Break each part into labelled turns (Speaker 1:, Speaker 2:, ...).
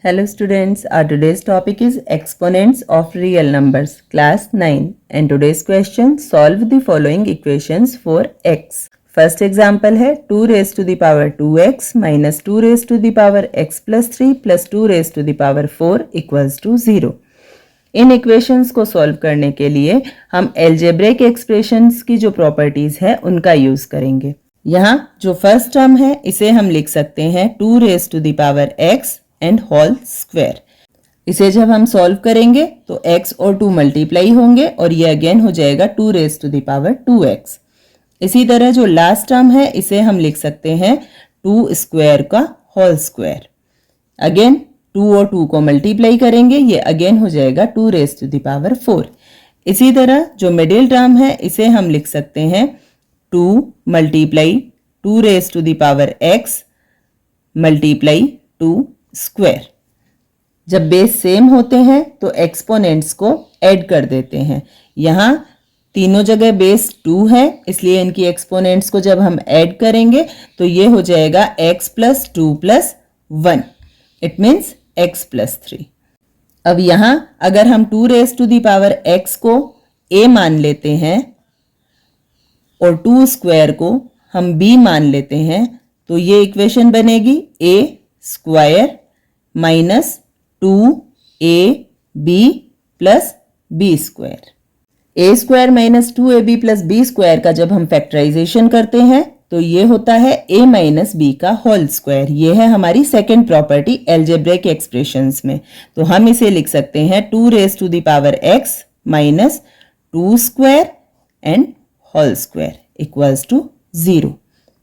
Speaker 1: Hello students, our today's topic is exponents of real numbers, class 9, and today's question, solve the following equations for x. First example है 2 raised to the power 2x minus 2 raised to the power x plus 3 plus 2 raised to the power 4 equals to 0. In equations को solve करने के लिए हम algebraic expressions की जो properties है उनका यूज करेंगे. यहाँ जो फर्स्ट टर्म है इसे हम लिख सकते हैं 2 raised to the power x and whole square. इसे जब हम सॉल्व करेंगे तो x और 2 मल्टीप्लाई होंगे और ये अगेन हो जाएगा 2 raised to the power 2x. इसी तरह जो लास्ट टर्म है इसे हम लिख सकते हैं 2 स्क्वायर का होल स्क्वायर. अगेन 2 और 2 को मल्टीप्लाई करेंगे, ये अगेन हो जाएगा 2 raised to the power 4. इसी तरह जो मिडिल टर्म है इसे हम लिख सकते हैं 2 multiply 2 raised to the power x multiply 2 square. जब बेस सेम होते हैं तो एक्सपोनेंट्स को ऐड कर देते हैं. यहाँ तीनों जगह बेस 2 है इसलिए इनकी एक्सपोनेंट्स को जब हम ऐड करेंगे तो ये हो जाएगा x plus 2 plus 1. It means x plus 3. अब यहाँ अगर हम 2 raised to the power x को a मान लेते हैं और 2 स्क्वायर को हम b मान लेते हैं तो ये इक्वेशन बनेगी a square minus 2ab plus b square. A square minus 2ab plus b square का जब हम फैक्टराइजेशन करते हैं तो ये होता है a माइनस बी का होल स्क्वायर. ये है हमारी सेकेंड प्रॉपर्टी एल्जेब्रिक एक्सप्रेशंस में. तो हम इसे लिख सकते हैं 2 raised to the power x minus 2 square and whole square equals to 0.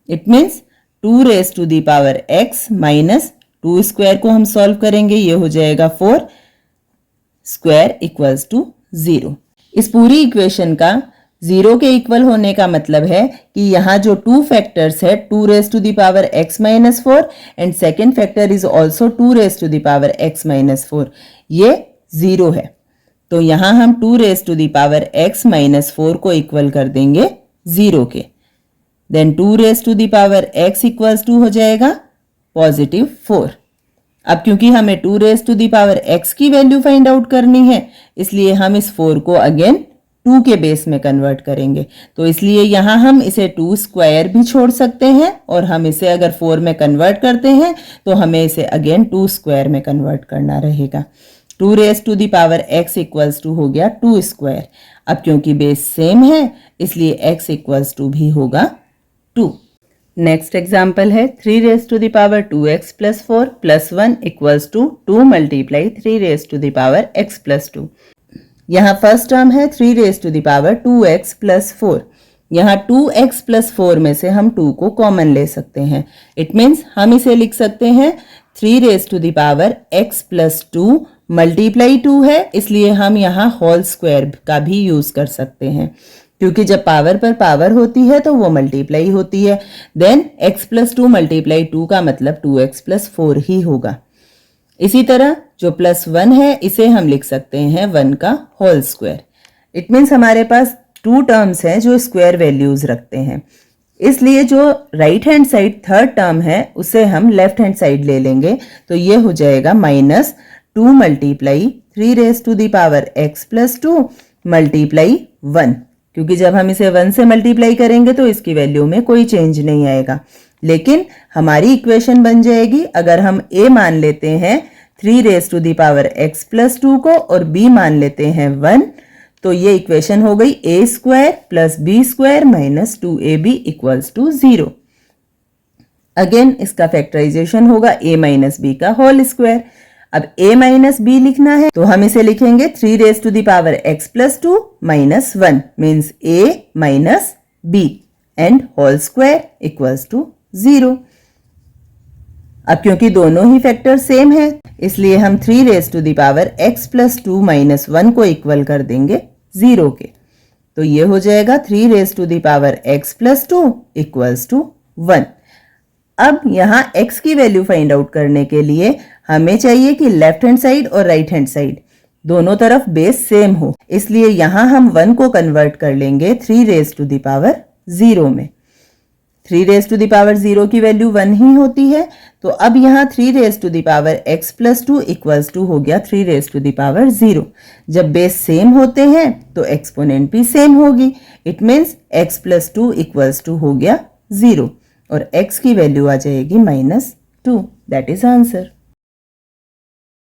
Speaker 1: It means 2 raised to the power x minus 2 square को हम सॉल्व करेंगे, ये हो जाएगा 4 स्क्वायर इक्वल्स टू 0. इस पूरी इक्वेशन का 0 के इक्वल होने का मतलब है कि यहाँ जो 2 फैक्टर्स है 2 raised to the power x minus 4 and second factor is also 2 raised to the power x minus 4, ये 0 है. तो यहाँ हम 2 raised to the power x minus 4 को इक्वल कर देंगे 0 के. Then 2 raised to the power x equals to हो जाएगा पॉजिटिव 4. अब क्योंकि हमें 2 raised to the power x की वैल्यू फाइंड आउट करनी है इसलिए हम इस 4 को अगेन 2 के बेस में कन्वर्ट करेंगे. तो इसलिए यहाँ हम इसे 2 स्क्वायर भी छोड़ सकते हैं और हम इसे अगर 4 में कन्वर्ट करते हैं तो हमें इसे अगेन 2 स्क्वायर में कन्वर्ट करना रहेगा. 2 raised to the power x equals to हो गया 2 स्क्वायर. अब क्योंकि बेस सेम है इसलिए x इक्वल्स टू भी होगा 2. नेक्स्ट एग्जाम्पल है 3 raised to the power 2x plus 4 plus 1 equals to 2 multiply 3 raised to the power x plus 2. यहाँ फर्स्ट टर्म है 3 raised to the power 2x plus 4. यहाँ 2x plus 4 में से हम 2 को कॉमन ले सकते हैं. इट मीन्स हम इसे लिख सकते हैं 3 raised to the power x plus 2 multiply 2 है इसलिए हम यहाँ होल स्क्वायर का भी यूज कर सकते हैं क्योंकि जब पावर पर पावर होती है तो वो मल्टीप्लाई होती है. देन x प्लस 2 मल्टीप्लाई 2 का मतलब 2x प्लस 4 ही होगा. इसी तरह जो प्लस 1 है इसे हम लिख सकते हैं 1 का होल स्क्वायर. इट मीन्स हमारे पास 2 टर्म्स हैं जो स्क्वायर वैल्यूज रखते हैं इसलिए जो right hand side third term है उसे हम लेफ्ट हैंड साइड ले लेंगे तो ये हो जाएगा minus 2 multiply 3 raised to the power x plus 2 multiply 1. क्योंकि जब हम इसे 1 से मल्टीप्लाई करेंगे तो इसकी वैल्यू में कोई चेंज नहीं आएगा. लेकिन हमारी इक्वेशन बन जाएगी अगर हम a मान लेते हैं 3 raised to the power x plus 2 को और b मान लेते हैं 1 तो ये इक्वेशन हो गई a square plus b square minus 2ab equals to 0. Again इसका फैक्टराइजेशन होगा a माइनस b का होल स्क्वायर. अब a माइनस बी लिखना है तो हम इसे लिखेंगे 3 raised to the power x plus 2 minus 1 means a minus b and whole square equals to 0. अब क्योंकि दोनों ही फैक्टर सेम है इसलिए हम 3 raised to the power x plus 2 minus 1 को इक्वल कर देंगे 0 के. तो ये हो जाएगा 3 raised to the power x plus 2 equals to 1. अब यहाँ x की वैल्यू फाइंड आउट करने के लिए हमें चाहिए कि लेफ्ट हैंड साइड और राइट हैंड साइड दोनों तरफ बेस सेम हो इसलिए यहाँ हम 1 को कन्वर्ट कर लेंगे 3 raised to the power 0 में. 3 रेज टू द पावर 0 की वैल्यू 1 ही होती है, तो अब यहाँ 3 raise to the power x plus 2 equals to हो गया 3 रेज टू द पावर 0। जब बेस सेम होते हैं तो एक्सपोनेंट भी सेम होगी। It means x plus 2 equals to हो गया 0 और x की वैल्यू आ जाएगी -2। That is answer.